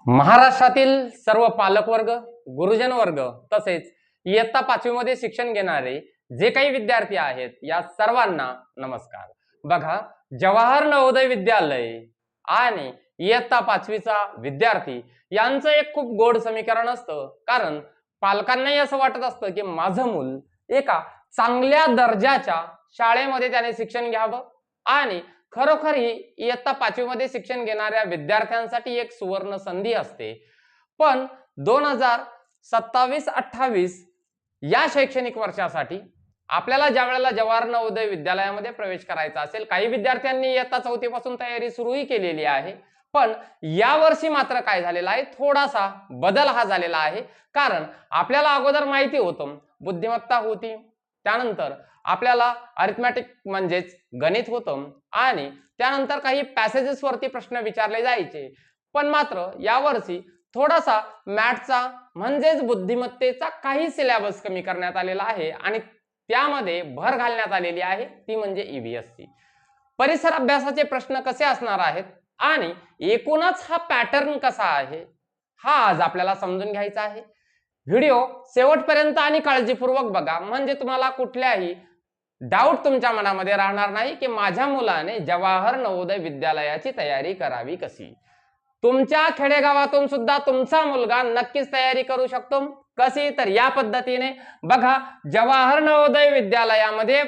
महाराष्ट्रातील सर्व पालकवर्ग, गुरुजन वर्ग तसेच इयत्ता 5वी मध्ये शिक्षण घेणारे जे काही विद्यार्थी आहेत या सर्वांना नमस्कार। बघा, जवाहर नवोदय विद्यालय आणि इयत्ता 5वीचा विद्यार्थी यांचं एक खूप गोड समीकरण असतं, कारण पालकांनाही असं वाटत असतं की माझं मूल एका चांगल्या दर्जाच्या शाळेमध्ये त्याने शिक्षण घ्यावं आणि खरोखर ही इयत्ता 5वी मध्ये शिक्षण घेणाऱ्या विद्यार्थ्यांसाठी एक सुवर्ण संधी असते। पण 2027-28 या शैक्षणिक वर्षासाठी आपल्याला ज्या वेळेला जवाहर नवोदय विद्यालयामध्ये प्रवेश करायचा असेल, काही विद्यार्थ्यांनी इयत्ता 4थी पासून तयारी सुरूही केलेली आहे, पण या वर्षी मात्र काय झालेलं आहे, थोडासा बदल हा झालेला आहे। कारण आपल्याला अगोदर माहिती होतं बुद्धिमत्ता होती, त्यानंतर आपल्याला अरिथमॅटिक म्हणजेच गणित होतं आणि त्यानंतर काही पॅसेजेस वरती प्रश्न विचारले जायचे। पण मात्र यावर्षी थोडासा मॅथ्सचा म्हणजेच बुद्धिमत्तेचा काही सिलेबस कमी करण्यात आलेला आहे आणि त्यामध्ये भर घालण्यात आलेली आहे, ती म्हणजे ईव्हीएसची। परिसर अभ्यासाचे प्रश्न कसे असणार आहेत आणि एकूणच हा पॅटर्न कसा आहे हा आज आपल्याला समजून घ्यायचा आहे। व्हिडिओ शेवटपर्यंत आणि काळजीपूर्वक बघा, म्हणजे तुम्हाला कुठल्याही डाऊट तुमच्या मनामध्ये राहणार नाही की माझ्या मुलाने जवाहर नवोदय विद्यालयाची तयारी करावी कशी। तुमच्या खेडेगावातून सुद्धा तुमचा मुलगा नक्कीच तयारी करू शकतो। कशी? तर या पद्धतीने बघा, जवाहर नवोदय विद्यालयामध्ये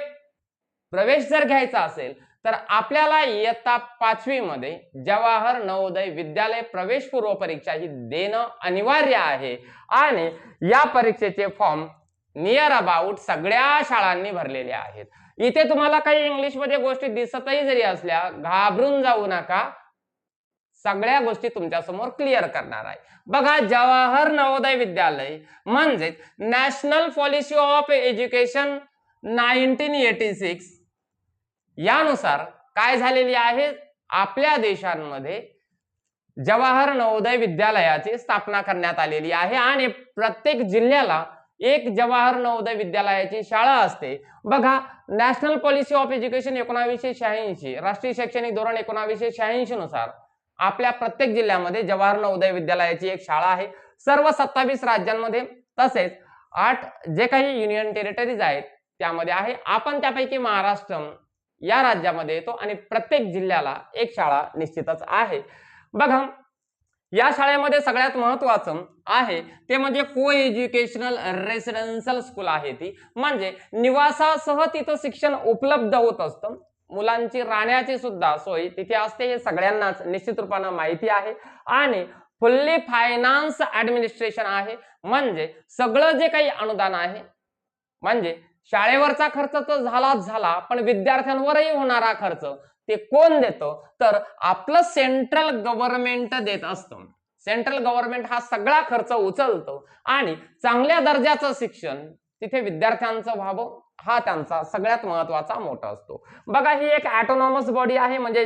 प्रवेश जर घ्यायचा असेल तर आपल्याला इयत्ता 5वी मध्ये जवाहर नवोदय विद्यालय प्रवेश पूर्व परीक्षा ही देणं अनिवार्य आहे आणि या परीक्षेचे फॉर्म नियर अबाउट सगळ्या शाळांनी भरलेले आहेत। इथे तुम्हाला काही इंग्लिश मध्ये गोष्टी दिसतही जरी असल्या, घाबरून जाऊ नका, सगळ्या गोष्टी तुमच्या समोर क्लिअर करणार आहे। बघा, जवाहर नवोदय विद्यालय म्हणजे नॅशनल पॉलिसी ऑफ एज्युकेशन 1986 यानुसार काय झालेली आहे, आपल्या देशांमध्ये जवाहर नवोदय विद्यालयाची स्थापना करण्यात आलेली आहे आणि प्रत्येक जिल्ह्याला एक जवाहर नवोदय विद्यालयाची शाळा असते। बघा, नॅशनल पॉलिसी ऑफ एज्युकेशन 1986, राष्ट्रीय शैक्षणिक धोरण 1986 नुसार आपल्या प्रत्येक जिल्ह्यामध्ये जवाहर नवोदय विद्यालयाची एक शाळा आहे। सर्व 27 राज्यांमध्ये तसेच 8 जे काही युनियन टेरिटरीज आहेत त्यामध्ये आहे। आपण त्यापैकी महाराष्ट्र या राज्यामध्ये येतो आणि प्रत्येक जिल्ह्याला एक शाळा निश्चितच आहे। बघा, या शाळेमध्ये सगळ्यात महत्त्वाचं आहे ते म्हणजे को एज्युकेशनल रेसिडेन्शियल स्कूल आहे ती, म्हणजे निवासासह तिथं शिक्षण उपलब्ध होत असतं। मुलांची राहण्याची सुद्धा सोय तिथे असते, हे सगळ्यांनाच निश्चित रूपाने माहिती आहे आणि फुल्ली फायनान्स ऍडमिनिस्ट्रेशन आहे, म्हणजे सगळं जे काही अनुदान आहे, म्हणजे शाळेवरचा खर्च तर झालाच झाला, पण विद्यार्थ्यांवरही होणारा खर्च ते कोण देतं, तर आपलं सेंट्रल गव्हर्नमेंट देत असतं। सेंट्रल गव्हर्नमेंट हा सगळा खर्च उचलतो आणि चांगल्या दर्जाचं शिक्षण तिथे विद्यार्थ्यांचं व्हावं हा त्यांचा सगळ्यात महत्त्वाचा मोठा असतो। बघा, ही एक ऑटोनॉमस बॉडी आहे, म्हणजे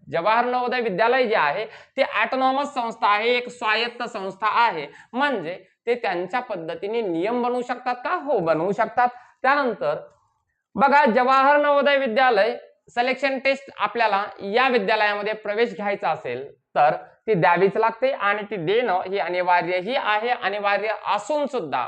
जवाहर नवोदय विद्यालय जे आहे ते ऑटोनॉमस संस्था आहे, एक स्वायत्त संस्था आहे, म्हणजे ते त्यांच्या पद्धतीने नियम बनवू शकतात का? हो, बनवू शकतात। त्यानंतर बघा, जवाहर नवोदय विद्यालय सिलेक्शन टेस्ट आपल्याला या विद्यालयामध्ये प्रवेश घ्यायचा असेल तर ती द्यावीच लागते आणि ती देणं ही अनिवार्यही आहे। अनिवार्य असून सुद्धा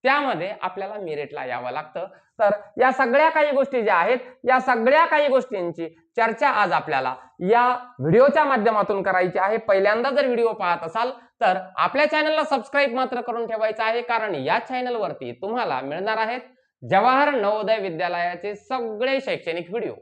त्यामध्ये आपल्याला मेरिटला यावं लागतं। तर या सगळ्या काही गोष्टी ज्या आहेत, या सगळ्या काही गोष्टींची चर्चा आज आपल्याला या व्हिडिओच्या माध्यमातून करायची आहे। पहिल्यांदा जर व्हिडिओ पाहत असाल तर आपल्या चॅनलला सबस्क्राईब मात्र करून ठेवायचं आहे, कारण या चॅनलवरती तुम्हाला मिळणार आहेत जवाहर नवोदय विद्यालयाचे सगळे शैक्षणिक व्हिडिओ।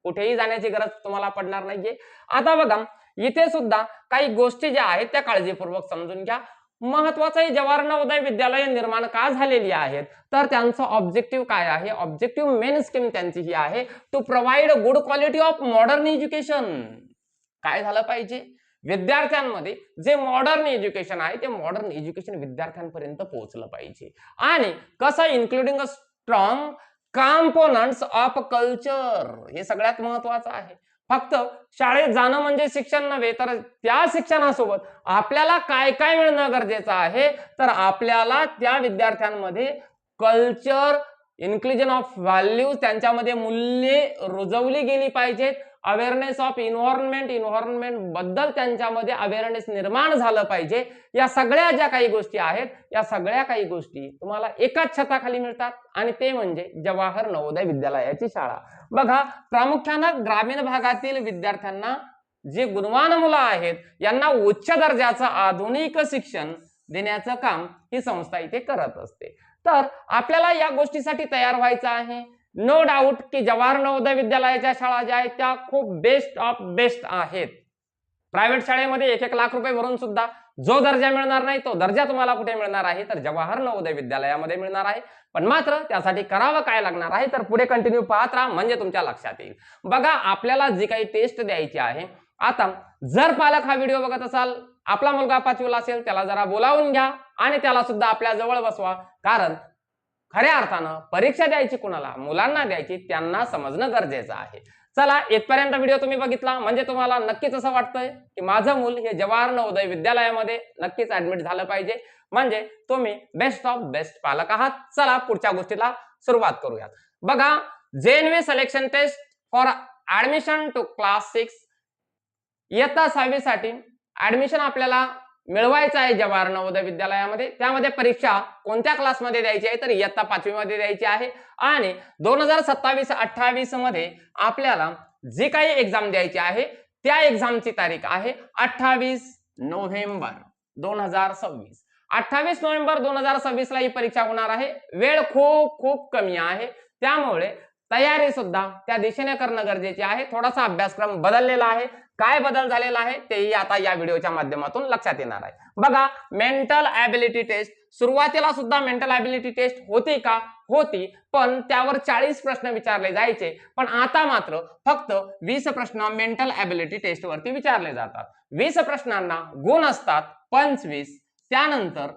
कुठेही जाण्याची गरज तुम्हाला पडणार नाहीये। आता बघा, इथे सुद्धा काही गोष्टी ज्या आहेत त्या काळजीपूर्वक समजून घ्या। महत्वाचं जवाहर नवोदय विद्यालय निर्माण का झालेली आहेत, तर त्यांचं ऑब्जेक्टिव्ह काय आहे, ऑब्जेक्टिव्ह मेन स्कीम त्यांची ही आहे to provide good quality of modern education. काय झालं पाहिजे, विद्यार्थ्यांमध्ये जे मॉडर्न एज्युकेशन आहे ते मॉडर्न एज्युकेशन विद्यार्थ्यांपर्यंत पोहोचलं पाहिजे आणि कसं, including a strong components of culture, हे सगळ्यात महत्वाचं आहे। फक्त शाळेत जाणं म्हणजे शिक्षण नव्हे, तर त्या शिक्षणासोबत आपल्याला काय काय मिळणं गरजेचं आहे, तर आपल्याला त्या विद्यार्थ्यांमध्ये कल्चर, इन्क्लुजन ऑफ व्हॅल्यूज, त्यांच्यामध्ये मूल्ये रुजवली गेली पाहिजेत अवेअरनेस ऑफ इन्व्हायरमेंट बद्दल त्यांच्यामध्ये अवेअरनेस निर्माण झालं पाहिजे. या सगळ्या ज्या काही गोष्टी आहेत, या सगळ्या काही गोष्टी तुम्हाला एकाच छताखाली मिळतात आणि ते म्हणजे जवाहर नवोदय विद्यालयाची शाळा. बघा, प्रामुख्यानं ग्रामीण भागातील विद्यार्थ्यांना, जे गुणवान मुलं आहेत, यांना उच्च दर्जाचं आधुनिक शिक्षण देण्याचं काम ही संस्था इथे करत असते. तर आपल्याला या गोष्टीसाठी तयार व्हायचं आहे. नो डाऊट की जवाहर नवोदय विद्यालयाच्या शाळा ज्या आहेत त्या खूप बेस्ट ऑफ बेस्ट आहेत. प्रायव्हेट शाळेमध्ये 1-1 लाख रुपये भरून सुद्धा जो दर्जा मिळणार नाही, तो दर्जा तुम्हाला कुठे मिळणार आहे, तर जवाहर नवोदय विद्यालयामध्ये मिळणार आहे. पण मात्र त्यासाठी करावं काय लागणार आहे, तर पुढे कंटिन्यू पाहत राहा, म्हणजे तुमच्या लक्षात येईल. बघा, आपल्याला जी काही टेस्ट द्यायची आहे, आता जर पालक हा व्हिडिओ बघत असाल, आपला मुलगा 5वीला असेल, त्याला जरा बोलावून घ्या आणि त्याला सुद्धा आपल्या जवळ बसवा. कारण खऱ्या अर्थानं परीक्षा द्यायची कुणाला, मुलांना द्यायची, त्यांना समजणं गरजेचं आहे. चला, इथपर्यंत व्हिडिओ तुम्ही बघितला म्हणजे तुम्हाला नक्कीच असं वाटतंय की माझं मूल हे जवाहर नवोदय विद्यालयामध्ये नक्कीच ऍडमिट झालं पाहिजे, म्हणजे तुम्ही बेस्ट ऑफ बेस्ट पालक आहात. चला पुढच्या गोष्टीला सुरुवात करूयात. बघा, JNV selection test for admission to class 6 इयत्ता 6वी साठी ऍडमिशन आपल्याला मिळवायचं आहे जवाहर नवोदय विद्यालयामध्ये. त्यामध्ये परीक्षा कोणत्या क्लासमध्ये द्यायची आहे, तर इयत्ता 5वी मध्ये द्यायची आहे. आणि 2027-28 मध्ये आपल्याला जी काही एक्झाम द्यायची आहे, त्या एक्झामची तारीख आहे 28 नोव्हेंबर 2026. 28 नोव्हेंबर 2026 ला ही परीक्षा होणार आहे. वेळ खूप खूप कमी आहे, त्यामुळे तयारी सुद्धा त्या दिशेने करणं गरजेचे आहे. थोडासा अभ्यासक्रम बदललेला आहे. काय बदल झालेला आहे तेही आता या व्हिडिओच्या माध्यमातून लक्षात येणार आहे. बघा, मेंटल ॲबिलिटी टेस्ट सुरुवातीला सुद्धा मेंटल ॲबिलिटी टेस्ट होती का? होती, पण त्यावर 40 प्रश्न विचारले जायचे. पण आता मात्र फक्त 20 प्रश्न मेंटल ॲबिलिटी टेस्ट वरती विचारले जातात. 20 प्रश्नांना गुण असतात 25. त्यानंतर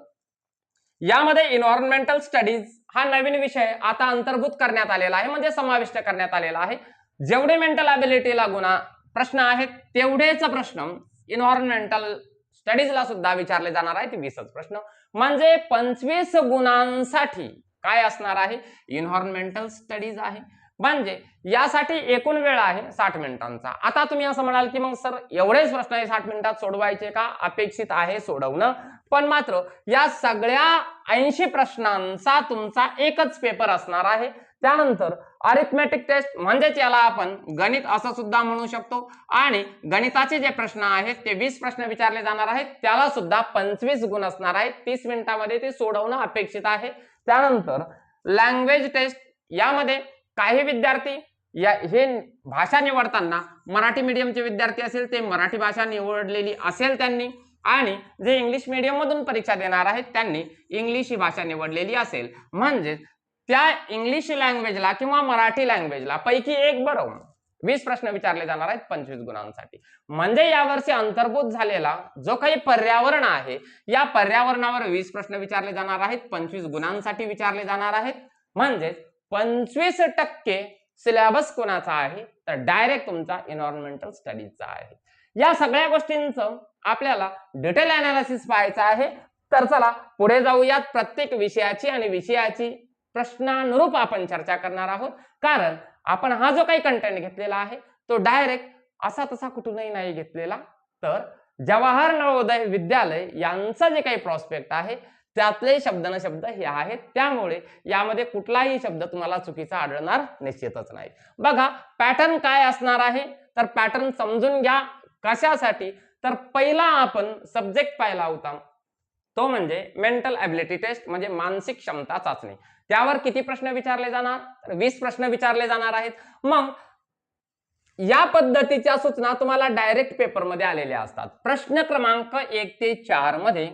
यामध्ये एन्व्हायरमेंटल स्टडीज हा नवीन विषय आता अंतर्भूत करण्यात आलेला आहे, म्हणजे समाविष्ट करण्यात आलेला आहे. जेवढे मेंटल ॲबिलिटीला प्रश्न आहेत, तेवढेच प्रश्न एन्व्हायरमेंटल स्टडीजला सुद्धा विचारले जाणार आहेत. 20 प्रश्न म्हणजे 25 गुणांसाठी काय असणार आहे, एन्व्हायरमेंटल स्टडीज आहे. म्हणजे यासाठी एकूण वेळ आहे 60 मिनिटांचा. आता तुम्ही असं म्हणाल की मग सर, एवढेच प्रश्न हे 60 मिनिटात सोडवायचे का? अपेक्षित आहे सोडवणं, पण मात्र या सगळ्या 80 प्रश्नांचा तुमचा एकच पेपर असणार आहे. त्यानंतर अरिथमेटिक टेस्ट, म्हणजेच याला आपण गणित असं सुद्धा म्हणू शकतो. आणि गणिताचे जे प्रश्न आहेत ते 20 प्रश्न विचारले जाणार आहेत, त्याला सुद्धा 25 गुण असणार आहेत. 30 मिनिटांमध्ये ते सोडवणं अपेक्षित आहे. त्यानंतर लँग्वेज टेस्ट, यामध्ये काही विद्यार्थी हे भाषा निवडताना मराठी मीडियमचे विद्यार्थी असेल, ते मराठी भाषा निवडलेली असेल त्यांनी, आणि जे इंग्लिश मीडियम मधून परीक्षा देणार आहेत त्यांनी इंग्लिश ही भाषा निवडलेली असेल. म्हणजे त्या इंग्लिश लँग्वेजला किंवा मराठी लँग्वेजला पैकी एक बनवून 20 प्रश्न विचारले जाणार आहेत 25 गुणांसाठी. म्हणजे यावर्षी अंतर्भूत झालेला जो काही पर्यावरण आहे, या पर्यावरणावर 20 प्रश्न विचारले जाणार आहेत, 25 गुणांसाठी विचारले जाणार आहेत. म्हणजे 25% सिलेबस कोणाचा आहे, तर डायरेक्ट तुमचा एन्व्हायरमेंटल स्टडीजचा आहे. या सगळ्या गोष्टींचं आपल्याला डिटेल अनालिसिस पाहायचं आहे. तर चला पुढे जाऊयात. प्रत्येक विषयाची आणि विषयाची प्रश्नानुरूप आपण चर्चा करणार आहोत. कारण आपण हा जो काही कंटेंट घेतलेला आहे तो डायरेक्ट असा तसा कुठूनही नाही घेतलेला, तर जवाहर नवोदय विद्यालय यांचं जे काही प्रॉस्पेक्ट आहे त्यातले शब्द न शब्द हे आहेत. त्यामुळे यामध्ये कुठलाही शब्द तुम्हाला चुकीचा आढळणार निश्चितच नाही. बघा, पॅटर्न काय असणार आहे, तर पॅटर्न समजून घ्या. कशासाठी, तर पहिला आपण सब्जेक्ट पाहिला होता तो म्हणजे मेंटल ॲबिलिटी टेस्ट, म्हणजे मानसिक क्षमता चाचणी. त्यावर किती प्रश्न विचारले जाणार, तर 20 प्रश्न विचारले जाणार आहेत. मग या पद्धतीच्या सूचना तुम्हाला डायरेक्ट पेपरमध्ये आलेल्या असतात. प्रश्न क्रमांक 1 ते 4 मध्ये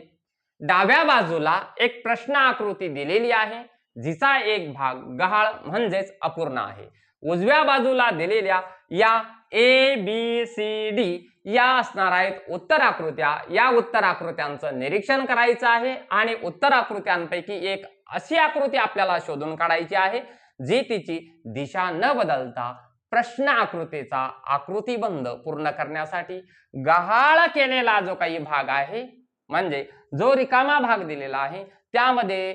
डाव्या बाजूला एक प्रश्न आकृती दिलेली आहे, जिचा एक भाग गहाळ म्हणजेच अपूर्ण आहे. उजव्या बाजूला दिलेल्या या ABCD या असणार आहेत उत्तर आकृत्या. या उत्तर आकृत्यांचं निरीक्षण करायचं आहे आणि उत्तर आकृत्यांपैकी एक अशी आकृती आपल्याला शोधून काढायची आहे जी तिची दिशा न बदलता प्रश्न आकृतीचा आकृतीबंध पूर्ण करण्यासाठी गहाळ केलेला जो काही भाग आहे, म्हणजे जो रिकामा भाग दिलेला आहे त्यामध्ये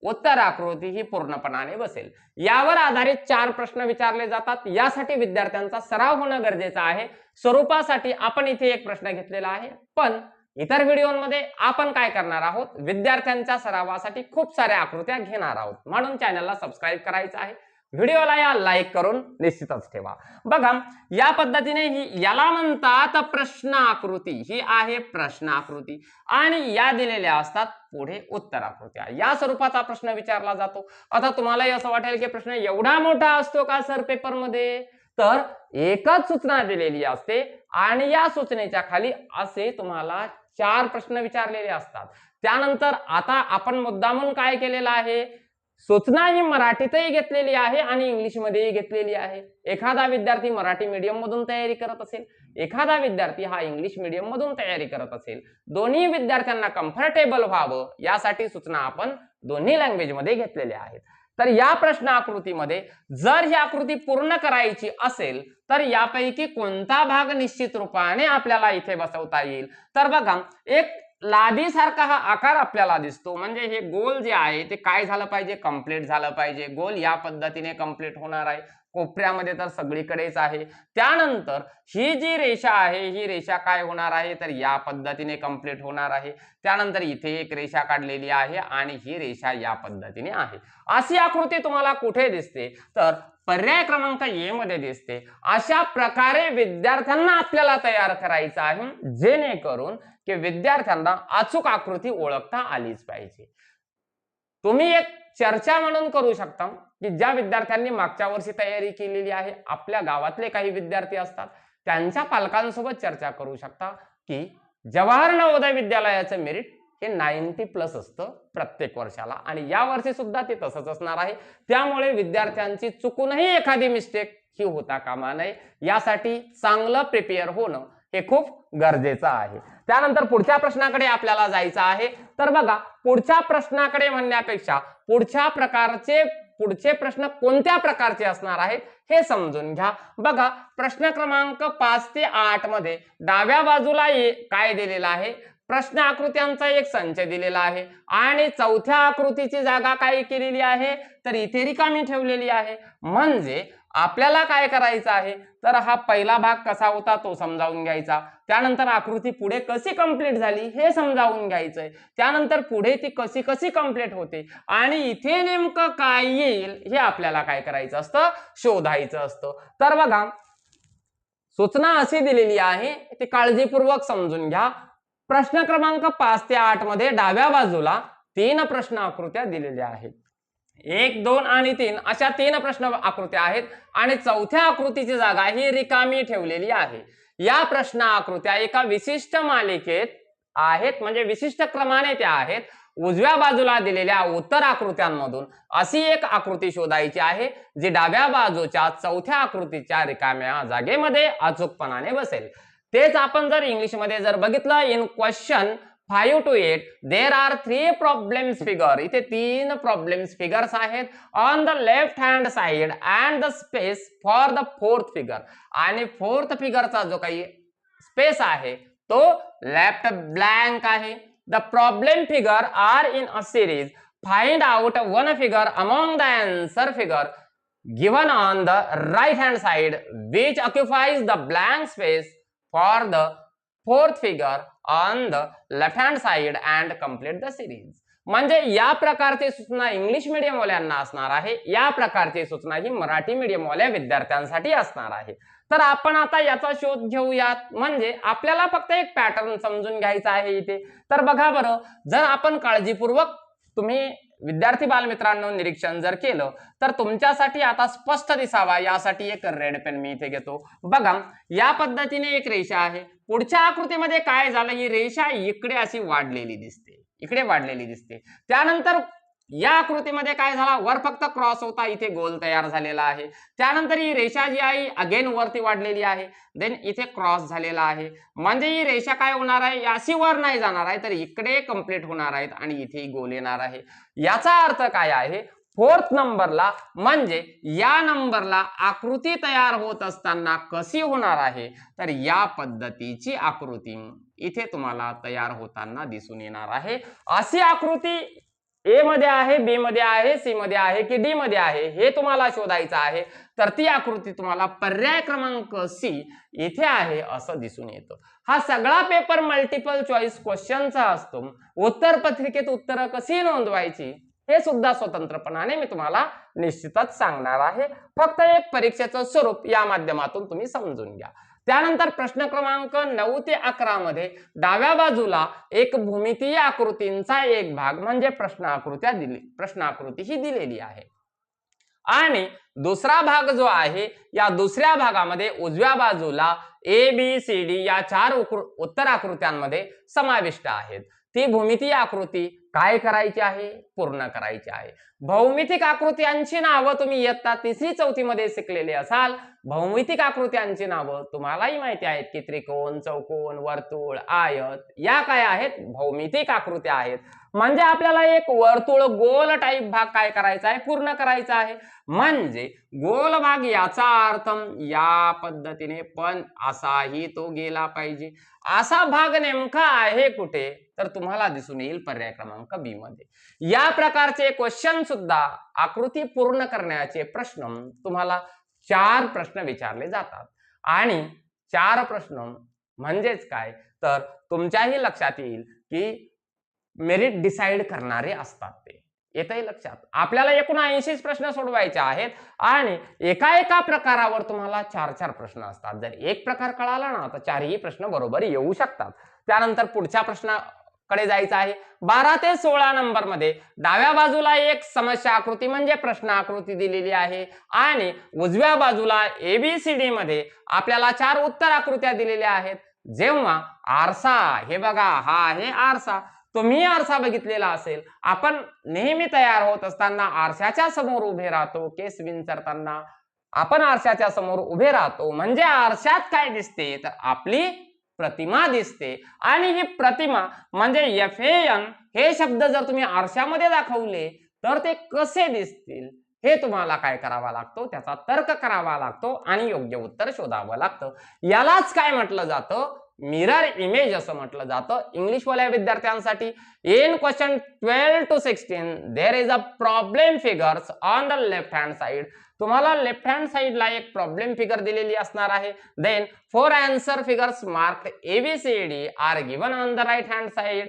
उत्तर आकृती ही पूर्णपणाने बसेल। यावर आधारित 4 प्रश्न विचारले जातात। यासाठी विद्यार्थ्यांचा सराव होणं गरजेचं आहे। स्वरूपासाठी आपण इथे एक प्रश्न घेतलेला आहे, पण इतर व्हिडिओमध्ये आपण काय करणार आहोत, विद्यार्थ्यांच्या सरावासाठी खूप साऱ्या आकृत्या घेणार आहोत। म्हणून चॅनलला सबस्क्राईब करायचं आहे, व्हिडिओला या लाईक करून निश्चितच ठेवा। बघा, या पद्धतीने याला म्हणतात प्रश्न आकृती। ही आहे प्रश्न आकृती आणि या दिलेल्या असतात पुढे उत्तर आकृत्या। या स्वरूपाचा प्रश्न विचारला जातो। आता तुम्हालाही असं वाटेल की प्रश्न एवढा मोठा असतो का सर पेपरमध्ये? तर एकच सूचना दिलेली असते आणि या सूचनेच्या खाली असे तुम्हाला 4 प्रश्न विचारलेले असतात। त्यानंतर आता आपण मुद्दामून काय केलेलं आहे, सूचना ही मराठीतही घेतलेली आहे आणि इंग्लिशमध्येही घेतलेली आहे। एखादा विद्यार्थी मराठी मीडियम मधून तयारी करत असेल, एखादा विद्यार्थी हा इंग्लिश मीडियम मधून तयारी करत असेल, दोन्ही विद्यार्थ्यांना कम्फर्टेबल व्हावं यासाठी सूचना आपण दोन्ही लँग्वेज मध्ये घेतलेल्या आहेत। तर या प्रश्न आकृतीमध्ये जर ही आकृती पूर्ण करायची असेल तर यापैकी कोणता भाग निश्चित रूपाने आपल्याला इथे बसवता येईल? तर बघा, एक लादीसारखा हा आकार आपल्याला दिसतो, म्हणजे हे गोल जे आहे ते काय झालं पाहिजे, कंप्लीट झालं पाहिजे। गोल या पद्धतीने कंप्लीट होणार आहे, कोपऱ्यामध्ये तर सगळीकडेच आहे। त्यानंतर ही जी रेषा आहे ही रेषा काय होणार आहे, तर या पद्धतीने कंप्लीट होणार आहे। त्यानंतर इथे एक रेषा काढलेली आहे आणि ही रेषा या पद्धतीने आहे। अशी आकृती तुम्हाला कुठे दिसते, तर पर्याय क्रमांक ए मध्ये दिसते। अशा प्रकारे विद्यार्थ्यांना आपल्याला तयार करायचं आहे, जेणेकरून की विद्यार्थ्यांना अचूक आकृती ओळखता आलीच पाहिजे। तुम्ही एक चर्चा म्हणून करू शकता की ज्या विद्यार्थ्यांनी मागच्या वर्षी तयारी केलेली आहे, आपल्या गावातले काही विद्यार्थी असतात, त्यांच्या पालकांसोबत चर्चा करू शकता की जवाहर नवोदय विद्यालयाचं मेरिट हे 90+ असतं प्रत्येक वर्षाला आणि या वर्षी सुद्धा ते तसंच असणार आहे। त्यामुळे विद्यार्थ्यांची चुकूनही एखादी मिस्टेक ही होता कामा नये, यासाठी चांगलं प्रिपेअर होणं हे खूप गरजेचं आहे। त्यानंतर पुढच्या प्रश्नाकडे आपल्याला जायचं आहे। तर बघा, पुढच्या प्रश्नाकडे म्हणण्यापेक्षा पुढचे प्रश्न कोणत्या प्रकारचे असणार आहेत हे समजून घ्या। बघा, प्रश्न क्रमांक 5 ते 8 मध्ये डाव्या बाजूला काय दिलेला आहे, प्रश्न आकृत्यांचा एक संच दिलेला आहे आणि चौथ्या आकृतीची जागा काय केलेली आहे, तर इथे रिकामी ठेवलेली आहे। म्हणजे आपल्याला काय करायचं आहे, तर हा पहिला भाग कसा होता तो समजावून घ्यायचा, त्यानंतर आकृती पुढे कशी कंप्लीट झाली हे समजावून घ्यायचंय, त्यानंतर पुढे ती कशी कशी कंप्लीट होते आणि इथे नेमकं काय येईल हे आपल्याला काय करायचं असतं, शोधायचं असतं। तर बघा, सूचना अशी दिलेली आहे, ती काळजीपूर्वक समजून घ्या। प्रश्न क्रमांक 5 ते 8 मध्ये डाव्या बाजूला 3 प्रश्न आकृत्या दिलेल्या आहेत। 1, 2 आणि 3 अशा 3 प्रश्न आकृत्या आहेत आणि चौथ्या आकृतीची जागा ही रिकामी ठेवलेली आहे। या प्रश्न आकृत्या एका विशिष्ट मालिकेत आहेत, म्हणजे विशिष्ट क्रमाने त्या आहेत। उजव्या बाजूला दिलेल्या उत्तर आकृत्यांमधून अशी एक आकृती शोधायची आहे जी डाव्या बाजूच्या चौथ्या आकृतीच्या रिकाम्या जागेमध्ये अचूकपणाने बसेल। तेच आपण जर इंग्लिश मध्ये जर बघितलं, in question 5 to 8 there are 3 problems figure, इथे 3 problems figures आहेत on the left hand side and the space for the 4th figure, आणि 4th फिगरचा जो काही स्पेस आहे तो लेफ्ट ब्लँक आहे। The problem figure are in a series, find out one figure among the answer figure given on the right hand side which occupies the blank space for the 4th figure on the left hand side and complete the series। म्हणजे या प्रकारची सूचना English medium वाल्यांना असणार आहे, या प्रकारची सूचना ही मराठी मीडियम वाल्या विद्यार्थ्यांसाठी असणार आहे। तर आपण आता याचा शोध घेऊयात, म्हणजे आपल्याला फक्त एक पॅटर्न समजून घ्यायचा आहे इथे। तर बघा बरं, जर आपण काळजीपूर्वक तुम्ही विद्यार्थी बालमित्रांनो निरीक्षण जर केलं तर तुमच्यासाठी आता स्पष्ट दिसावा यासाठी एक रेड पेन मी इथे घेतो। बघा, या पद्धतीने एक रेषा आहे। पुढच्या आकृतीमध्ये काय झालं, ही रेषा इकडे अशी वाढलेली दिसते, इकडे वाढलेली दिसते। त्यानंतर या आकृतीमध्ये काय झाला, वर फक्त क्रॉस होता, इथे गोल तयार झालेला आहे। त्यानंतर ही रेषा जी आहे अगेन वरती वाढलेली आहे, देन इथे क्रॉस झालेला आहे। म्हणजे ही रेषा काय होणार आहे, अशी वर नाही जाणार आहे तर इकडे कंप्लीट होणार आहेत आणि इथे गोल येणार आहे। याचा अर्थ काय आहे, 4th नंबरला म्हणजे या नंबरला आकृती तयार होत असताना कशी होणार आहे, तर या पद्धतीची आकृती इथे तुम्हाला तयार होताना दिसून येणार आहे। अशी आकृती ए मध्ये आहे, बी मध्ये आहे, सी मध्ये आहे की डी मध्ये आहे हे तुम्हाला शोधायचं आहे. तर ती आकृती तुम्हाला पर्याय क्रमांक सी इथे आहे असं दिसून येतं. हा सगळा पेपर मल्टिपल चॉईस क्वेश्चनचा असतो. उत्तर पत्रिकेत उत्तरं कशी नोंदवायची हे सुद्धा स्वतंत्रपणाने मी तुम्हाला निश्चितच सांगणार आहे. फक्त एक परीक्षेचं स्वरूप या माध्यमातून तुम्ही समजून घ्या. त्यानंतर प्रश्न क्रमांक 9 ते 11 मध्ये डाव्या बाजूला एक भूमितीय आकृतींचा एक भाग म्हणजे प्रश्न आकृती ही दिलेली आहे आणि दुसरा भाग जो आहे या दुसऱ्या भागामध्ये उजव्या बाजूला ए बी सी डी या 4 उत्तर आकृत्यांमध्ये समाविष्ट आहेत. ती भूमितीय आकृती काय करायची आहे? पूर्ण करायची आहे. भौमितिक आकृत्यांची नावं तुम्ही इयत्ता 3री 4थी मध्ये शिकलेले असाल. भौमितिक आकृत्यांची नावं तुम्हालाही माहिती आहेत की त्रिकोण, चौकोन, वर्तुळ, आयत या काय आहेत? भौमितिक आकृत्या आहेत. म्हणजे आपल्याला एक वर्तुळ गोल टाईप भाग काय करायचा आहे? पूर्ण करायचा आहे. म्हणजे गोल भाग याचा अर्थ या पद्धतीने पण असाही तो गेला पाहिजे. असा भाग नेमका आहे कुठे? तर तुम्हाला दिसून येईल पर्याय क्रमांक बी मध्ये. या प्रकारचे क्वेश्चन सुद्धा आकृती पूर्ण करण्याचे प्रश्न तुम्हाला 4 प्रश्न विचारले जातात आणि 4 प्रश्न म्हणजेच काय तर तुमच्याही लक्षात येईल की मेरिट डिसाइड करणारे असतात ते. येतही लक्षात. आपल्याला एकूण 80 प्रश्न सोडवायचे आहेत आणि एका प्रकारावर तुम्हाला 4 प्रश्न असतात. जर एक प्रकार कळाला ना तर 4ही प्रश्न बरोबर येऊ शकतात. त्यानंतर पुढच्या प्रश्नाकडे जायचं आहे. 12 ते 16 नंबर मध्ये डाव्या बाजूला एक समस्या आकृती म्हणजे प्रश्न आकृती दिलेली आहे आणि उजव्या बाजूला एबीसीडी मध्ये आपल्याला 4 उत्तर आकृत्या दिलेल्या आहेत. जेव्हा आरसा, हे बघा हा आहे आरसा, तुम्ही आरसा बघितलेला असेल. आपण नेहमी तयार होत असताना आरशाच्या समोर उभे राहतो. केस विंचरताना आपण आरशाच्या समोर उभे राहतो. म्हणजे आरशात काय दिसते तर आपली प्रतिमा दिसते आणि ही प्रतिमा म्हणजे FAN हे शब्द जर तुम्ही आरशामध्ये दाखवले तर ते कसे दिसतील हे तुम्हाला काय करावा लागतो? त्याचा तर्क करावा लागतो आणि योग्य उत्तर शोधावं लागतं. यालाच काय म्हटलं जातं? मिरर इमेज असं म्हटलं जातं. इंग्लिश वाल्या विद्यार्थ्यांसाठी in question 12 to 16 there is a problem figures on the left hand side. तुम्हाला लेफ्ट हँड साइडला एक प्रॉब्लेम फिगर दिलेली असणार आहे. Then 4 answer figures marked ABCD are given on the right hand side.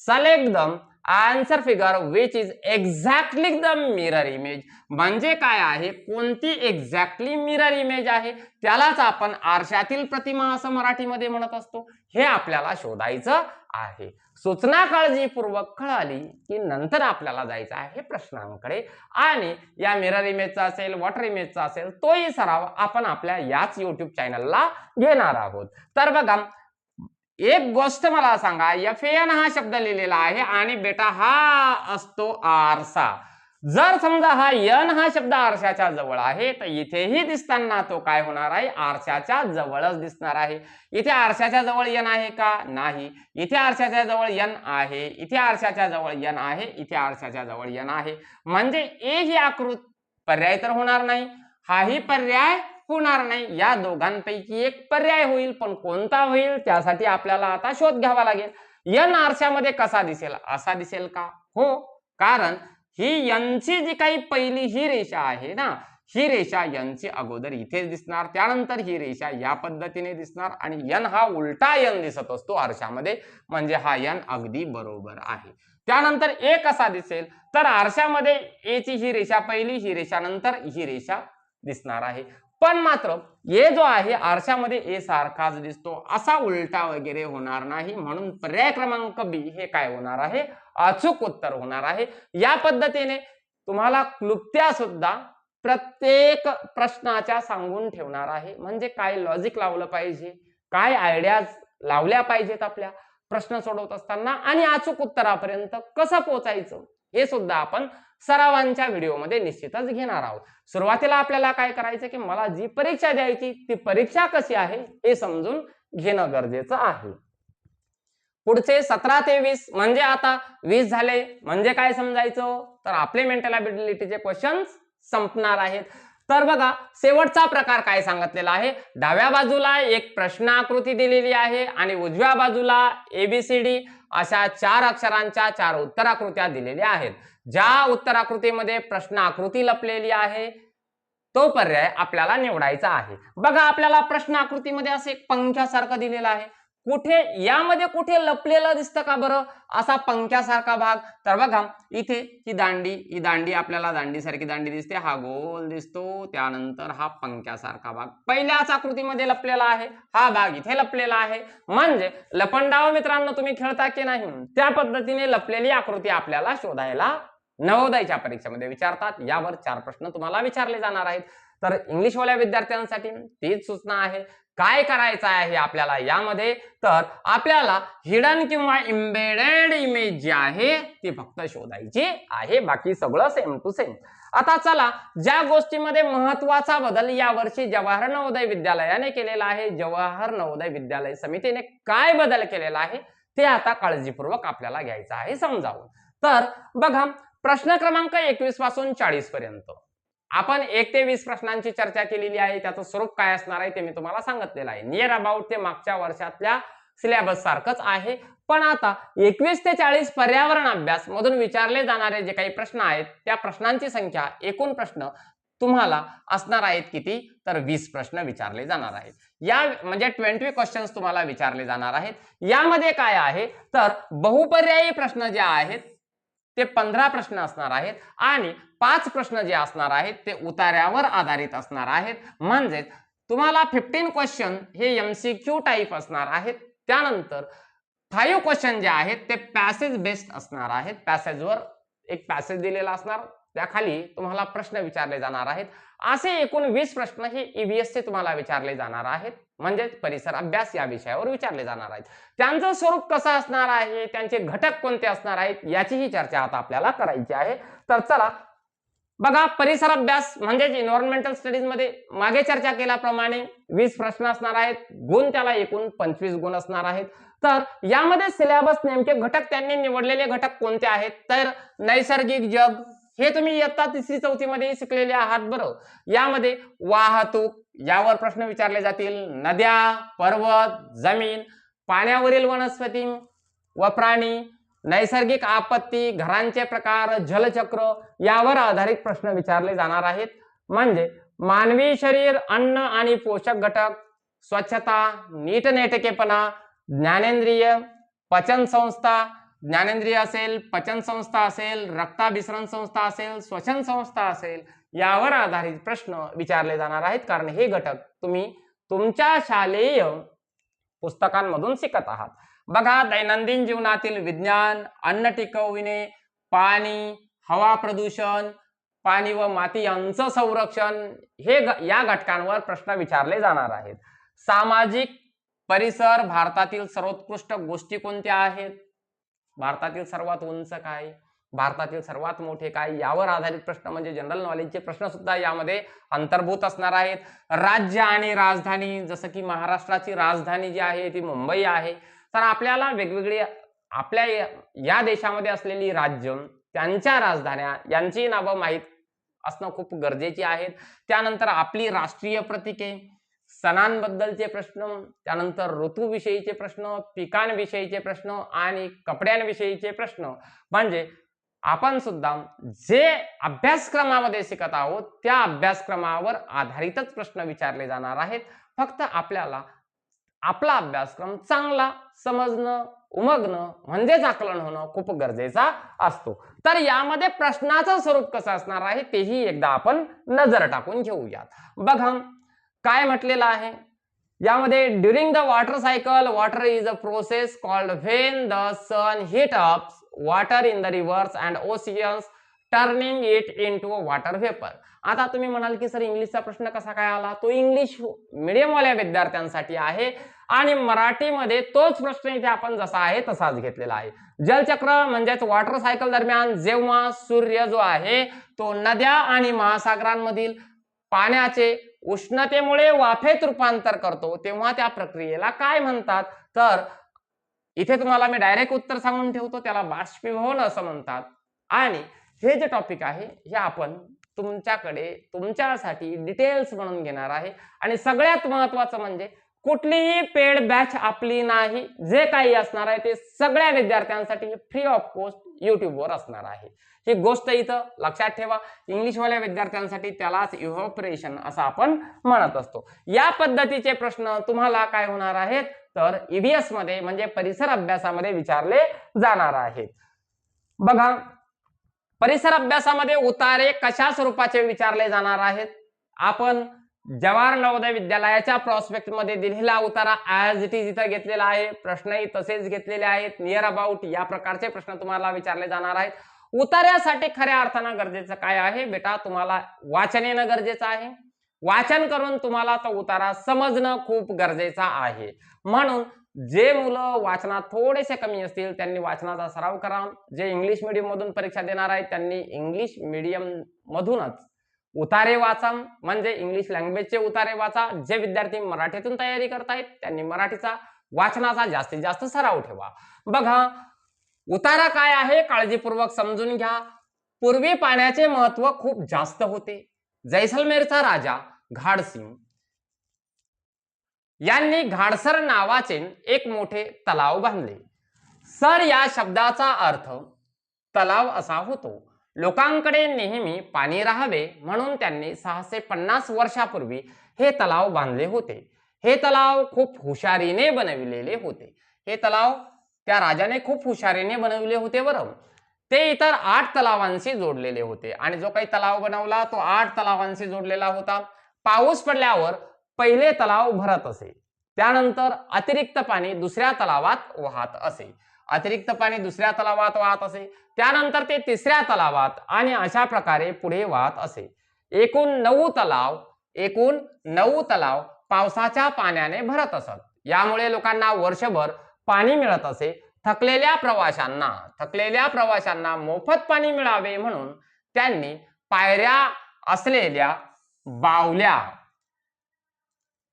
Select the answer figure which is exactly the mirror image. म्हणजे काय आहे? कोणती एक्झॅक्टली मिरर इमेज आहे त्यालाच आपण आरशातील प्रतिमा असं मराठीमध्ये म्हणत असतो. हे आपल्याला शोधायचं आहे. सूचना काळजीपूर्वक कळाली की नंतर आपल्याला जायचं आहे प्रश्नांकडे आणि या मिरर इमेजचा असेल, वॉटर इमेजचा असेल, तोही सराव आपण आपल्या याच युट्यूब चॅनलला घेणार आहोत. तर बघा, एक गोष्ट मला सांगा, FAN हा शब्द लिहिलेला आहे आणि बेटा हा असतो आरसा. जर समजा हा N हा शब्द आरशाच्या जवळ आहे तर इथेही दिसताना तो काय होणार आहे? आरशाच्या जवळच दिसणार आहे. इथे आरशाच्या जवळ N आहे का? नाही. इथे आरशाच्या जवळ N आहे, इथे आरशाच्या जवळ N आहे, इथे आरशाच्या जवळ N आहे. म्हणजे ए ही आकृती पर्याय तर होणार नाही, हाही पर्याय होणार नाही. या दोघांपैकी एक पर्याय होईल, पण कोणता होईल त्यासाठी आपल्याला आता शोध घ्यावा लागेल. N आरशामध्ये कसा दिसेल? असा दिसेल का? हो, कारण ही यांची जी काही पहिली ही रेषा आहे ना, ही रेषा यांची अगोदर इथेच दिसणार, त्यानंतर ही रेषा या पद्धतीने दिसणार आणि N हा उलटा N दिसत असतो आरशामध्ये. म्हणजे हा N अगदी बरोबर आहे. त्यानंतर ए कसा दिसेल तर आरशामध्ये ए ची ही रेषा पहिली, ही रेषा नंतर ही रेषा दिसणार आहे. पण मात्र ए जो आहे आरशामध्ये ए सारखाच दिसतो, असा उलटा वगैरे होणार नाही. म्हणून पर्याय क्रमांक बी हे काय होणार आहे? अचूक उत्तर होणार आहे. या पद्धतीने तुम्हाला क्लुप्त्या सुद्धा प्रत्येक प्रश्नाच्या सांगून ठेवणार आहे. म्हणजे काय लॉजिक लावलं पाहिजे, काय आयडियाज लावल्या पाहिजेत आपल्या प्रश्न सोडवत असताना आणि अचूक उत्तरापर्यंत कसं पोहोचायचं हे सुद्धा आपण सरावांच्या व्हिडिओमध्ये निश्चितच घेणार आहोत. सुरुवातीला आपल्याला काय करायचं की मला जी परीक्षा द्यायची ती परीक्षा कशी आहे हे समजून घेणं गरजेचं आहे. पुढचे 17 ते 20 म्हणजे आता 20 झाले म्हणजे काय समजायचं तर आपले मेंटल ॲबिलिटीचे क्वेश्चन्स संपणार आहेत. तर बघा शेवटचा प्रकार काय सांगितलेला आहे, डाव्या बाजूला एक प्रश्न आकृती दिलेली आहे आणि उजव्या बाजूला ABCD अशा 4 अक्षरांच्या 4 उत्तराकृत्या दिलेल्या आहेत. ज्या उत्तराकृतीमध्ये प्रश्न आकृती लपलेली आहे तो पर्याय आपल्याला निवडायचा आहे. बघा आपल्याला प्रश्न आकृतीमध्ये असे एक पंख्यासारखं दिलेलं आहे, कुठे यामध्ये कुठे लपलेलं दिसतं का बरं असा पंख्यासारखा भाग? तर बघा इथे ही दांडी आपल्याला दांडीसारखी दांडी दिसते, हा गोल दिसतो, त्यानंतर हा पंख्यासारखा भाग पहिल्याच आकृतीमध्ये लपलेला आहे, हा भाग इथे लपलेला आहे. म्हणजे लपंडाव मित्रांनो तुम्ही खेळता की नाही, त्या पद्धतीने लपलेली आकृती आपल्याला शोधायला नवोदयच्या परीक्षेमध्ये विचारतात. यावर 4 प्रश्न तुम्हाला विचारले जाणार आहेत. तर इंग्लिशवाल्या विद्यार्थ्यांसाठी तीच सूचना आहे. काय करायचं आहे आपल्याला यामध्ये, तर आपल्याला हिडन किंवा एम्बेडेड इमेज जी आहे ती फक्त शोधायची आहे, बाकी सगळं सेम टू सेम. आता चला ज्या गोष्टीमध्ये महत्वाचा बदल यावर्षी जवाहर नवोदय विद्यालयाने केलेला आहे, जवाहर नवोदय विद्यालय समितीने काय बदल केलेला आहे ते आता काळजीपूर्वक आपल्याला घ्यायचं आहे समजावून. तर बघा प्रश्न क्रमांक 21 पासून 40 पर्यंत आपण 1 ते 20 प्रश्नांची चर्चा केलेली आहे. त्याचं स्वरूप काय असणार आहे ते मी तुम्हाला सांगितलेलं आहे. नियर अबाउट ते मागच्या वर्षातल्या सिलेबस सारखंच आहे. पण आता 21 ते 40 पर्यावरण अभ्यास मधून विचारले जाणारे जे काही प्रश्न आहेत त्या प्रश्नांची संख्या, एकूण प्रश्न तुम्हाला असणार आहेत किती, तर 20 प्रश्न विचारले जाणार आहेत. या म्हणजे 20 क्वेश्चन्स तुम्हाला विचारले जाणार आहेत. यामध्ये काय आहे तर बहुपर्यायी प्रश्न जे आहेत ते 15 प्रश्न असणार आहेत आणि 5 प्रश्न जे असणार आहेत ते उतार्यावर आधारित असणार आहेत. म्हणजे तुम्हाला 15 क्वेश्चन हे MCQ टाइप असणार आहेत. त्यानंतर 5 क्वेश्चन जे आहेत ते पॅसेज बेस्ड असणार आहेत. पॅसेजवर एक पॅसेज दिलेला असणार, त्याखाली तुम्हाला प्रश्न विचारले जाणार आहेत. असे एकूण 20 प्रश्न हे EVS चे तुम्हाला विचारले जाणार आहेत, म्हणजे परिसर अभ्यास या विषयावर विचारले जाणार आहेत. त्यांचं स्वरूप कसं असणार आहे, त्यांचे घटक कोणते असणार आहेत याचीही चर्चा आता आपल्याला करायची आहे. तर चला बघा परिसर अभ्यास म्हणजे एन्व्हायरमेंटल स्टडीज मध्ये मागे चर्चा केल्याप्रमाणे 20 प्रश्न असणार आहेत, गुण त्याला एकूण 25 गुण असणार आहेत. तर यामध्ये सिलेबस नेमके घटक त्यांनी निवडलेले घटक कोणते आहेत, तर नैसर्गिक जग हे तुम्ही इयत्ता 3री 4थी मध्ये शिकलेले आहात बरोबर. यामध्ये वाहतूक यावर प्रश्न विचारले जातील, नद्या, पर्वत, जमीन, पाण्यावरील वनस्पती व प्राणी, नैसर्गिक आपत्ती, घरांचे प्रकार, जलचक्र यावर आधारित प्रश्न विचारले जाणार आहेत. म्हणजे मानवी शरीर, अन्न आणि पोषक घटक, स्वच्छता, नीटनेटकेपणा, ज्ञानेंद्रिय, पचन संस्था, ज्ञानेंद्रिय असेल, पचन संस्था असेल, रक्ताभिसरण संस्था असेल, श्वसन संस्था असेल, यावर आधारित प्रश्न विचारले जाणार आहेत. कारण हे घटक तुम्ही तुमच्या शालेय पुस्तकांमधून शिकत आहात. बघा दैनंदिन जीवनातील विज्ञान, अन्न टिकविणे, पाणी, हवा प्रदूषण, पाणी व माती यांचं संरक्षण हे या घटकांवर प्रश्न विचारले जाणार आहेत. सामाजिक परिसर, भारतातील सर्वोत्कृष्ट गोष्टी कोणत्या आहेत, भारतातील सर्वात उंच काय, भारतातील सर्वात मोठे काय, यावर आधारित प्रश्न म्हणजे जनरल नॉलेजचे प्रश्न सुद्धा यामध्ये अंतर्भूत असणार आहेत. राज्य आणि राजधानी, जसं की महाराष्ट्राची राजधानी जी आहे ती मुंबई आहे, तर आपल्याला वेगवेगळी आपल्या या देशामध्ये असलेली राज्य, त्यांच्या राजधान्या यांची नावं माहीत असणं खूप गरजेची आहेत. त्यानंतर आपली राष्ट्रीय प्रतीके, सणांबद्दलचे प्रश्न, त्यानंतर ऋतूविषयीचे प्रश्न, पिकांविषयीचे प्रश्न आणि कपड्यांविषयीचे प्रश्न. म्हणजे आपण सुद्धा जे अभ्यासक्रमामध्ये शिकत आहोत त्या अभ्यासक्रमावर आधारितच प्रश्न विचारले जाणार आहेत. फक्त आपल्याला आपला अभ्यासक्रम चांगला समजणं, उमगणं म्हणजेच आकलन होणं खूप गरजेचा असतो. तर यामध्ये प्रश्नाचं स्वरूप कसं असणार आहे तेही एकदा आपण नजर टाकून घेऊयात. बघा काय म्हटलेलं आहे यामध्ये, during the water cycle water is a process called when the sun heat ups water in the rivers and oceans turning it into a water vapour. आता तुम्ही म्हणाल की सर इंग्लिशचा प्रश्न कसा काय आला, तो इंग्लिश मीडियमवाल्या विद्यार्थ्यांसाठी आहे आणि मराठीमध्ये तोच प्रश्न इथे आपण जसा आहे तसाच घेतलेला आहे. जलचक्र म्हणजेच वॉटर सायकल दरम्यान जेव्हा सूर्य जो आहे तो नद्या आणि महासागरांमधील पाण्याचे उष्णतेमुळे वाफेत रूपांतर करतो तेव्हा त्या प्रक्रियेला काय म्हणतात, तर इथे तुम्हाला मी डायरेक्ट उत्तर सांगून ठेवतो, त्याला बाष्पीभवन असं म्हणतात. आणि हे जे टॉपिक आहे हे आपण तुमच्याकडे तुमच्यासाठी डिटेल्स म्हणून घेणार आहे. आणि सगळ्यात महत्वाचं म्हणजे कुठलीही पेड बॅच आपली नाही. जे काही असणार आहे ते सगळ्या विद्यार्थ्यांसाठी फ्री ऑफ कॉस्ट युट्यूबवर असणार आहे. ही गोष्ट इथं लक्षात ठेवा. इंग्लिशवाल्या विद्यार्थ्यांसाठी त्यालाच इव्हॅपोरेशन असं आपण म्हणत असतो. या पद्धतीचे प्रश्न तुम्हाला काय होणार आहेत तर ईव्हीएस मध्ये म्हणजे परिसर अभ्यासामध्ये विचारले जाणार आहेत. बघा, परिसर अभ्यासामध्ये उतारे कशा स्वरूपाचे विचारले जाणार आहेत. आपण जवाहर नवोदय विद्यालयाच्या प्रॉस्पेक्ट मध्ये दिलेला उतारा ऍज इट इज इथं घेतलेला आहे. प्रश्नही तसेच घेतलेले आहेत. नियर अबाउट या प्रकारचे प्रश्न तुम्हाला विचारले जाणार आहेत. उतार्यासाठी खऱ्या अर्थानं गरजेचं काय आहे बेटा, तुम्हाला वाचन येणं गरजेचं आहे. वाचन करून तुम्हाला तो उतारा समजणं खूप गरजेचं आहे. म्हणून जे मुलं वाचनात थोडेसे कमी असतील त्यांनी वाचनाचा सराव करा. जे इंग्लिश मीडियम मधून परीक्षा देणार आहेत त्यांनी इंग्लिश मीडियम मधूनच उतारे वाचा, म्हणजे इंग्लिश लँग्वेजचे उतारे वाचा. जे विद्यार्थी मराठीतून तयारी करतायत त्यांनी मराठीचा वाचनाचा जास्तीत जास्त सराव ठेवा. बघा, उतारा काय आहे काळजीपूर्वक समजून घ्या. पूर्वी पाण्याचे महत्व खूप जास्त होते. जैसलमेरचा राजा घाडसिंग यांनी घाडसर नावाचे एक मोठे तलाव बांधले. सर या शब्दाचा अर्थ तलाव असा होतो. लोकांकडे नेहमी पाणी राहावे म्हणून त्यांनी 650 वर्षापूर्वी हे तलाव बांधले होते. हे तलाव खूप हुशारीने बनविलेले होते. हे तलाव त्या राजाने खूप हुशारीने बनवले होते. बरं, ते इतर 8 तलावांशी जोडलेले होते आणि जो काही तलाव बनवला तो 8 तलावांशी जोडलेला होता. पाऊस पडल्यावर पहिले तलाव भरत असे, त्यानंतर अतिरिक्त पाणी दुसऱ्या तलावात वाहत असे, अतिरिक्त पाणी दुसऱ्या तलावात वाहत असे, त्यानंतर ते तिसऱ्या तलावात आणि अशा प्रकारे पुढे वाहत असे. एकूण 9 तलाव पावसाच्या पाण्याने भरत असत. यामुळे लोकांना वर्षभर पाणी मिळत असे. थकलेल्या प्रवाशांना मोफत पाणी मिळावे म्हणून त्यांनी पायऱ्या असलेल्या बावल्या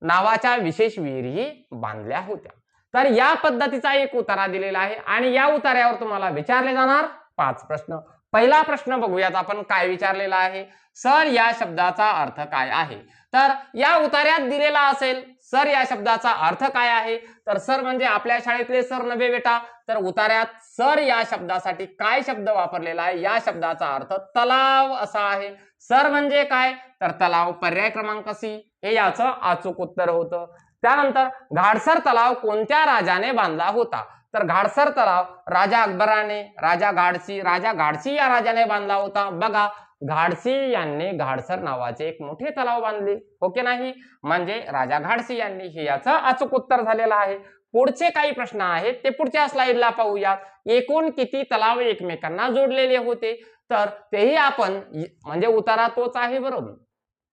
नावाच्या विशेष विहिरी बांधल्या होत्या. तर या पद्धतीचा एक उतारा दिलेला आहे आणि या उतार्यावर तुम्हाला विचारले जाणार 5 प्रश्न. पहिला प्रश्न बघूयात आपण काय विचारलेला आहे. सर या शब्दाचा अर्थ काय आहे. तर या उतार्यात दिलेला असेल सर या शब्दाचा अर्थ काय आहे, तर सर म्हणजे आपल्या शाळेतले सर नव्हे बेटा. तर उतार्यात सर या शब्दासाठी काय शब्द वापरलेला आहे, या शब्दाचा अर्थ तलाव असा आहे. सर म्हणजे काय तर तलाव, पर्याय क्रमांक सी हे याचं अचूक उत्तर होतं. त्यानंतर घाडसर तलाव कोणत्या राजाने बांधला होता, तर घाडसर तलाव राजा अकबराने, राजा घाडसी या राजाने बांधला होता. बघा, घाडसी यांनी घाडसर नावाचे एक मोठे तलाव बांधले, हो की नाही, म्हणजे राजा घाडसी यांनी. हे याचं अचूक उत्तर झालेलं आहे. पुढचे काही प्रश्न आहेत ते पुढच्या स्लाइडला पाहूयात. एकूण किती तलाव एकमेकांना जोडलेले होते, तर तेही आपण म्हणजे उतारा तोच आहे बरोबर.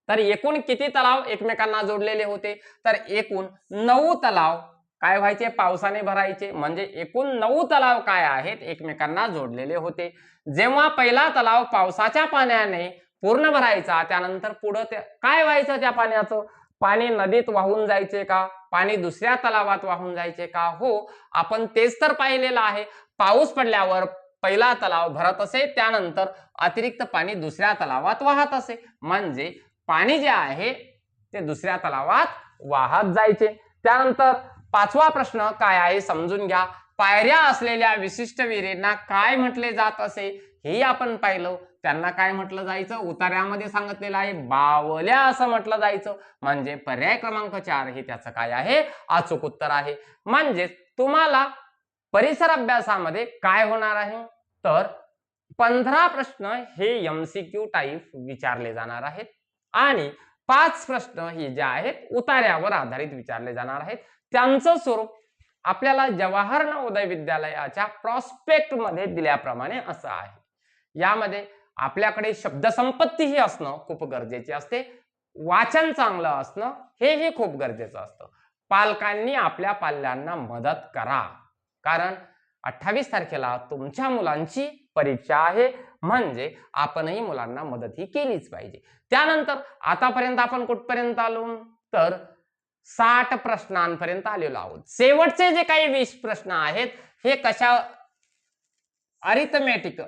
तर एकूण किती तलाव एकमेकांना जोडलेले होते, तर एकूण 9 तलाव काय व्हायचे पावसाने भरायचे, म्हणजे एकूण 9 तलाव काय आहेत एकमेकांना जोडलेले होते. जेव्हा पहिला तलाव पावसाच्या पाण्याने पूर्ण भरायचा त्यानंतर पुढे काय व्हायचं, त्या पाण्याचं पाणी नदीत वाहून जायचे का, पाणी दुसऱ्या तलावात वाहून जायचे का, हो आपण तेच तर पाहिलेलं आहे. पाऊस पडल्यावर पहिला तलाव भरत असे, त्यानंतर अतिरिक्त पाणी दुसऱ्या तलावात वाहत असे, म्हणजे पाणी जे आहे ते दुसऱ्या तलावात वाहत जायचे. त्यानंतर 5वा प्रश्न काय आहे समजून घ्या. पायऱ्या असलेल्या विशिष्ट विहिरींना काय म्हटले जात असे हे आपण पाहिलं. त्यांना काय म्हटलं जायचं, उतार्यामध्ये सांगितलेलं आहे बावल्या असं म्हटलं जायचं, म्हणजे पर्याय क्रमांक 4 हे त्याचं काय आहे अचूक उत्तर आहे. म्हणजेच तुम्हाला परिसर अभ्यासामध्ये काय होणार आहे, तर 15 प्रश्न हे MCQ टाईप विचारले जाणार आहेत आणि 5 प्रश्न हे जे आहेत उतार्यावर आधारित विचारले जाणार आहेत. त्यांचं स्वरूप आपल्याला जवाहर नवोदय विद्यालयाच्या प्रॉस्पेक्ट मध्ये दिल्याप्रमाणे असं आहे. यामध्ये आपल्याकडे शब्दसंपत्ती ही असणं खूप गरजेचे असते. वाचन चांगलं असणं हेही खूप गरजेचं असतं. पालकांनी आपल्या पाल्यांना मदत करा, कारण 28 तारखेला तुमच्या मुलांची परीक्षा आहे, म्हणजे आपणही मुलांना मदत ही केलीच पाहिजे. त्यानंतर आतापर्यंत आपण कुठपर्यंत आलो, तर 60 प्रश्नांपर्यंत आलेलो आहोत. शेवटचे जे काही 20 प्रश्न आहेत हे कशा अरिथमेटिक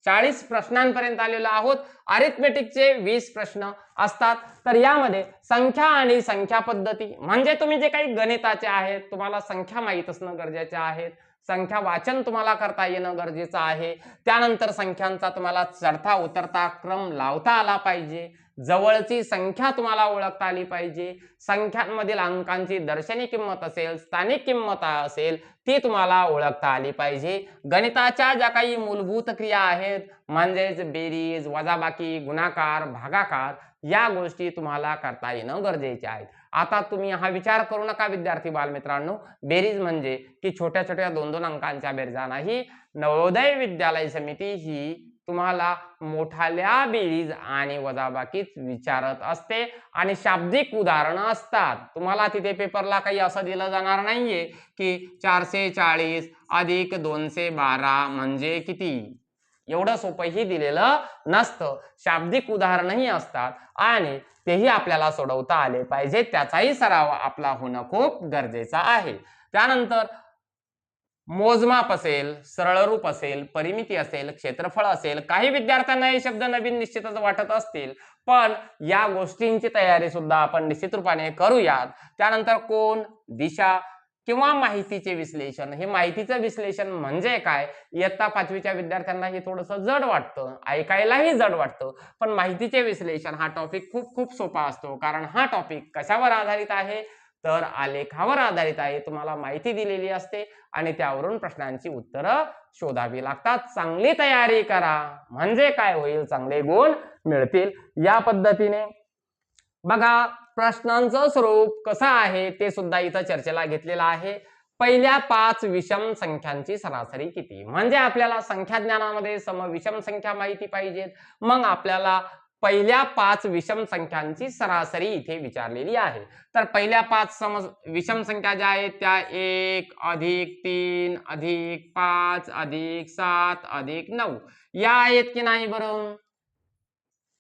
40 प्रश्नांपर्यंत आलेलो आहोत. अरिथमेटिकचे 20 प्रश्न असतात. तर यामध्ये संख्या आणि संख्या पद्धती म्हणजे तुम्ही जे काही गणिताचे आहेत तुम्हाला संख्या माहीत असणं गरजेचे आहेत. संख्या वाचन तुम्हाला करता येणं गरजेचं आहे. त्यानंतर संख्यांचा तुम्हाला चढता उतरता क्रम लावता आला पाहिजे. जवळची संख्या तुम्हाला ओळखता आली पाहिजे. संख्यांमधील अंकांची दर्शनी किंमत असेल, स्थानिक किंमत असेल, ती तुम्हाला ओळखता आली पाहिजे. गणिताच्या ज्या काही मूलभूत क्रिया आहेत म्हणजेच बेरीज, वजाबाकी, गुणाकार, भागाकार या गोष्टी तुम्हाला करता येणं गरजेचे आहे. आता तुम्ही हा विचार करू नका विद्यार्थी बालमित्रांनो, बेरीज म्हणजे की छोट्या छोट्या 2-2 अंकांच्या बेरजा नाही. नवोदय विद्यालय समिती ही तुम्हाला मोठाल्या बेरीज आणि वजाबाकीच विचारत असते आणि शाब्दिक उदाहरणं असतात. तुम्हाला तिथे पेपरला काही असं दिलं जाणार नाहीये की 440 अधिक 212 म्हणजे किती, एवढं सोपंही दिलेलं नसतं. शाब्दिक उदाहरणही असतात आणि तेही आपल्याला सोडवता आले पाहिजे. त्याचाही सराव आपला होणं खूप गरजेचं आहे. त्यानंतर मोजमाप असेल, सरळरूप असेल, परिमिती असेल, क्षेत्रफळ असेल. काही विद्यार्थ्यांना हे शब्द नवीन निश्चितच वाटत असतील, पण या गोष्टींची तयारी सुद्धा आपण निश्चित रूपाने करूयात. त्यानंतर कोन, दिशा किंवा माहितीचे विश्लेषण. हे माहितीचं विश्लेषण म्हणजे काय, इयत्ता 5वीच्या विद्यार्थ्यांना हे थोडंसं जड वाटतं, ऐकायलाही जड वाटतं. पण माहितीचे विश्लेषण हा टॉपिक खूप खूप सोपा असतो. कारण हा टॉपिक कशावर आधारित आहे तर आलेखावर आधारित आहे. तुम्हाला माहिती दिलेली असते आणि त्यावरून प्रश्नांची उत्तरं शोधावी लागतात. चांगली तयारी करा म्हणजे काय होईल, चांगले गुण मिळतील. या पद्धतीने बघा प्रश्नांचं स्वरूप कसं आहे ते सुद्धा इथं चर्चेला घेतलेलं आहे. पहिल्या 5 विषम संख्यांची सरासरी किती, म्हणजे आपल्याला संख्या ज्ञानामध्ये समविषम संख्या माहिती पाहिजेत. मग आपल्याला पहिल्या 5 विषम संख्यांची सरासरी इथे विचारलेली आहे. तर पहिल्या 5 विषम संख्या ज्या आहेत त्या 1 अधिक 3 अधिक 5 अधिक 7 अधिक 9 या आहेत की नाही बरं.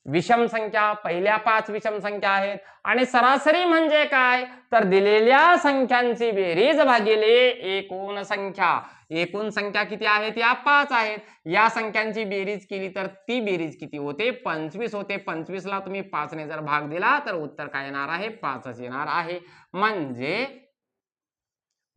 विषम संख्या पहिल्या 5 विषम संख्या आहेत. आणि सरासरी म्हणजे काय तर दिलेल्या संख्यांची बेरीज भागिले एकूण संख्या. एकूण संख्या किती आहेत या 5 आहेत. या संख्यांची बेरीज केली तर ती बेरीज किती होते 25 होते. 25 ला तुम्ही 5 ने जर भाग दिला तर उत्तर काय येणार आहे 5च येणार आहे. म्हणजे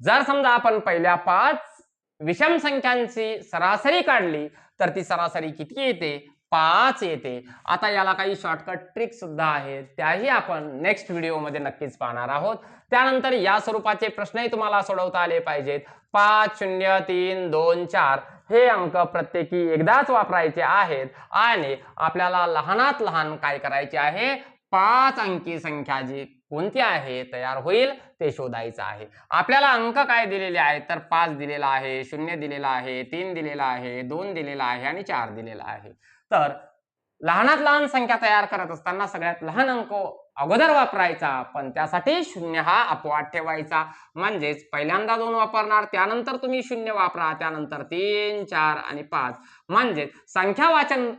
जर समजा आपण पहिल्या 5 विषम संख्यांची सरासरी काढली तर ती सरासरी किती येते 5 येते. आता याला काही शॉर्टकट ट्रिक सुद्धा आहेत, त्याही आपण नेक्स्ट व्हिडिओमध्ये नक्कीच पाहणार आहोत. त्यानंतर या स्वरूपाचे प्रश्नही तुम्हाला सोडवता आले पाहिजेत. 5 0 3 2 4 हे अंक प्रत्येकी एकदाच वापरायचे आहेत आणि आपल्याला लहानात लहान काय करायचे आहे 5 अंकी संख्या जी कोणती आहे तयार होईल ते शोधायचं आहे. आपल्याला अंक काय दिलेले आहेत तर 5 दिलेला आहे, 0 दिलेला आहे, 3 दिलेला आहे, 2 दिलेला आहे आणि 4 दिलेला आहे. तर लहानात लहान संख्या तयार करत असताना सगळ्यात लहान अंक अगोदर वापरायचा, पण त्यासाठी 0 हा अपवाद ठेवायचा. म्हणजेच पहिल्यांदा 2 वापरणार, त्यानंतर तुम्ही 0 वापरा, त्यानंतर 3 4 आणि 5. म्हणजे संख्या वाचन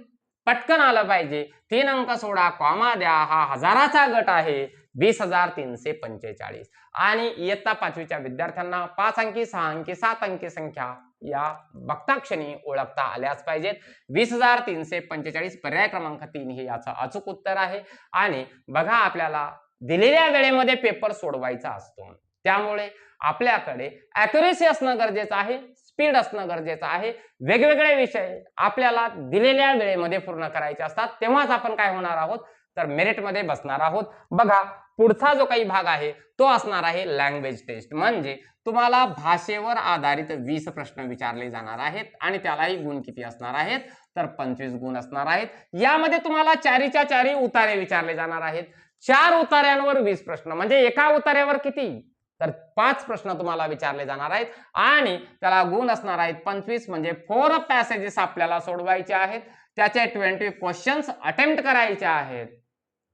पटकन आलं पाहिजे. 3 अंक सोडा, कॉमा द्या, हा हजाराचा गट आहे 20,345. आणि इयत्ता 5वीच्या विद्यार्थ्यांना 5 अंकी 6 अंकी 7 अंकी संख्या या बघता क्षणी ओळखता आल्याच पाहिजेत. 20,345 पर्याय क्रमांक 3 हे याचं अचूक उत्तर आहे. आणि बघा आपल्याला दिलेल्या वेळेमध्ये पेपर सोडवायचा असतो, त्यामुळे आपल्याकडे ॲक्युरेसी असणं गरजेचं आहे, स्पीड असणं गरजेचं आहे. वेगवेगळे विषय आपल्याला दिलेल्या वेळेमध्ये पूर्ण करायचे असतात, तेव्हाच आपण काय होणार आहोत तर मेरिटमध्ये बसणार आहोत. बघा पुढचा जो काही भाग आहे तो असणार आहे लँग्वेज टेस्ट. म्हणजे तुम्हाला भाषेवर आधारित 20 प्रश्न विचारले जाणार आहेत आणि त्यालाही गुण किती असणार आहेत तर 25 गुण असणार आहेत. यामध्ये तुम्हाला 4च्या 4 उतारे विचारले जाणार आहेत. 4 उतार्यांवर 20 प्रश्न म्हणजे एका उतार्यावर किती तर 5 प्रश्न तुम्हाला विचारले जाणार आहेत आणि त्याला गुण असणार आहेत 25. म्हणजे 4 पॅसेजेस आपल्याला सोडवायचे आहेत, त्याचे 20 क्वेश्चन्स अटेम्प्ट करायचे आहेत.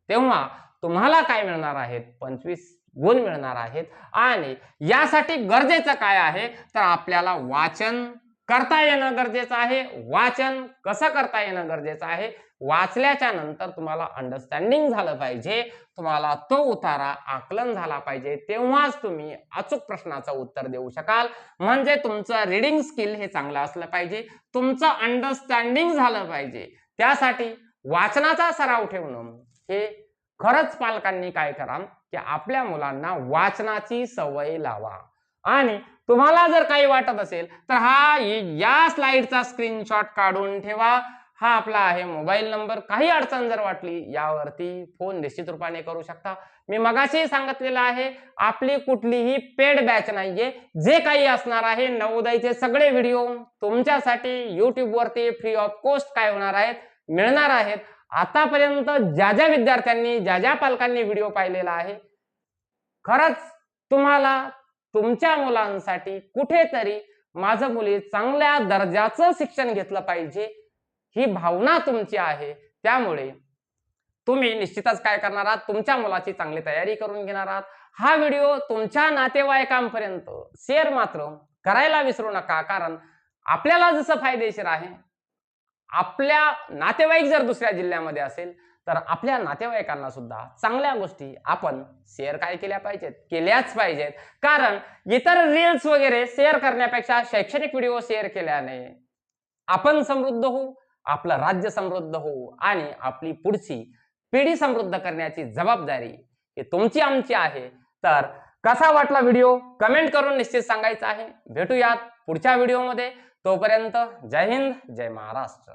तेव्हा तुम्हाला काय मिळणार आहेत 25 गुण मिळणार आहेत. आणि यासाठी गरजेचं काय आहे तर आपल्याला वाचन, करता येणं गरजेचं आहे, वाचन कसं करता येणं गरजेचं आहे, वाचल्याच्या नंतर तुम्हाला अंडरस्टँडिंग झालं पाहिजे, तुम्हाला तो उतारा आकलन झाला पाहिजे, तेव्हाच तुम्ही अचूक प्रश्नाचं उत्तर देऊ शकाल. म्हणजे तुमचं रीडिंग स्किल हे चांगलं असलं पाहिजे, तुमचं अंडरस्टँडिंग झालं पाहिजे. त्यासाठी वाचनाचा सराव ठेवणं हे खरंच पालकांनी काय करा की आपल्या मुलांना वाचनाची सवय लावा. आणि तुम्हाला जर काही वाटत असेल तर या स्लाइडचा स्क्रीनशॉट काढून ठेवा. हा आपला आहे मोबाईल नंबर. काही अडचण जर वाटली यावरती फोन निश्चित रूपाने करू शकता. मी मगाशी सांगितलेलं आहे आपली कुठलीही पेड बॅच नाहीये. जे काही असणार आहे नवोदयचे सगळे व्हिडिओ तुमच्यासाठी YouTube वरती फ्री ऑफ कॉस्ट काय होणार आहेत, मिळणार आहेत. आतापर्यंत ज्या विद्यार्थ्यांनी ज्या पालकांनी व्हिडिओ पाहिलेला आहे, खरंच तुम्हाला तुमच्या मुलांसाठी कुठेतरी माझं मुली चांगल्या दर्जाचं शिक्षण घेतलं पाहिजे ही भावना तुमची आहे. त्यामुळे तुम्ही निश्चितच काय करणार आहात, तुमच्या मुलाची चांगली तयारी करून घेणार आहात. हा व्हिडिओ तुमच्या नातेवाईकांपर्यंत शेअर मात्र करायला विसरू नका. कारण आपल्याला जसं फायदेशीर आहे, आपल्या नातेवाईक जर दुसऱ्या जिल्ह्यामध्ये असेल तर आपल्या नातेवाईकांना सुद्धा चांगल्या गोष्टी आपण शेअर काय केल्या पाहिजेत, केल्याच पाहिजेत. कारण इतर रील्स वगैरे शेअर करण्यापेक्षा शैक्षणिक व्हिडिओ शेअर केल्याने आपण समृद्ध होऊ, आपलं राज्य समृद्ध होऊ आणि आपली पुढची पिढी समृद्ध करण्याची जबाबदारी ही तुमची आमची आहे. तर कसा वाटला व्हिडिओ कमेंट करून निश्चित सांगायचं आहे. भेटूयात पुढच्या व्हिडिओमध्ये. तोपर्यंत जय हिंद, जय महाराष्ट्र.